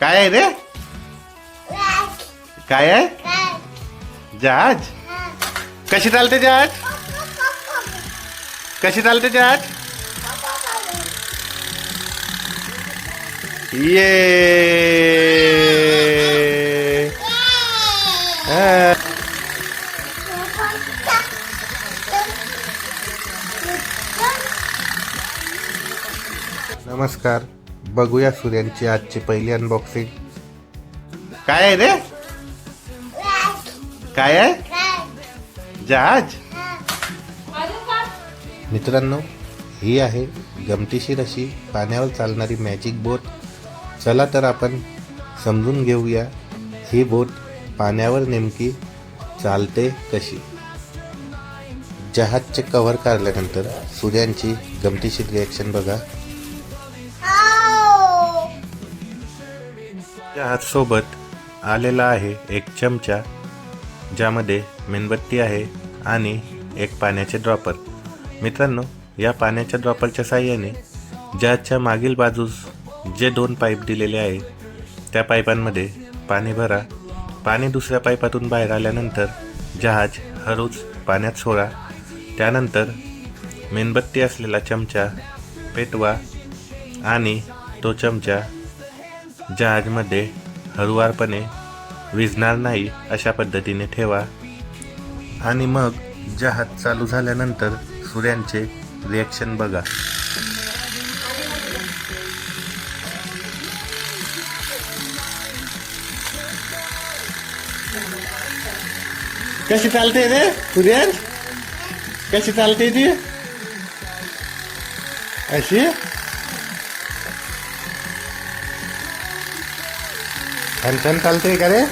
काय आहे रे? काय आहे? जहाज. कशी चालते जहाज? कशी चालते जहाज? ये हा. नमस्कार, बघूया सूर्यांची आजची पहिली अनबॉक्सिंग. काय आहे रे? काय आहे? जहाज. मित्रांनो, ही आहे गमतीशीर अशी पाण्यावर चालणारी मॅजिक बोट. चला तर आपण समजून घेऊया ही बोट पाण्यावर नेमकी चालते कशी. जहाजचे कव्हर काढल्यानंतर सूर्यांची गमतीशीर रिॲक्शन बघा. जहाज सोबत आलेला आहे एक चमचा, ज्यामध्ये मेणबत्ती आहे आणि एक पाण्याचे ड्रॉपर. मित्रांनो, या पाण्याच्या ड्रॉपरच्या साहाय्याने जहाजच्या मागील बाजूस जे 2 पाईप दिलेले आहे त्या पाईपांमध्ये पाणी भरा. पाणी दुसऱ्या पाईपातून बाहेर आल्यानंतर जहाज हळूच पाण्यात सोडा. त्यानंतर मेणबत्ती असलेला चमचा पेटवा आणि तो चमचा जहाजमध्ये हळुवारपणे विझणार नाही अशा पद्धतीने ठेवा. आणि मग जहाज चालू झाल्यानंतर सूर्यांचे रिॲक्शन बघा. कशी चालते रे सूर्यन? कशी चालते ती? अशी छान छान चालते का रे?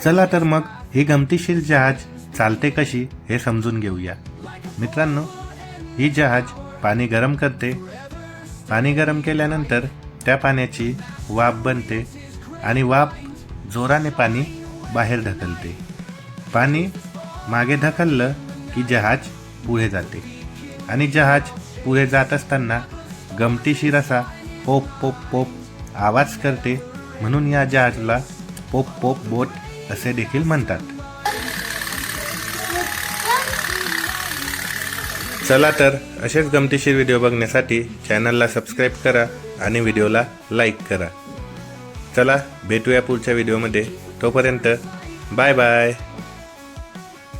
चला तर मग ही गमतीशीर जहाज चालते कशी हे समजून घेऊया. मित्रांनो, ही जहाज पाणी गरम करते. पाणी गरम केल्यानंतर त्या पाण्याची वाफ बनते आणि वाफ जोराने पाणी बाहेर ढकलते. पाणी मागे ढकललं की जहाज पुढे जाते आणि जहाज पुढे जात असताना गमतीशीर असा पोप पोप पोप आवाज करते. म्हणून या जहाजला पोप पोप बोट असे देखील म्हणतात. चला तर असेच गमतीशीर व्हिडिओ बघण्यासाठी चॅनलला सबस्क्राईब करा आणि व्हिडिओला लाईक करा. चला भेटूया पुढच्या व्हिडिओमध्ये. तोपर्यंत बाय बाय.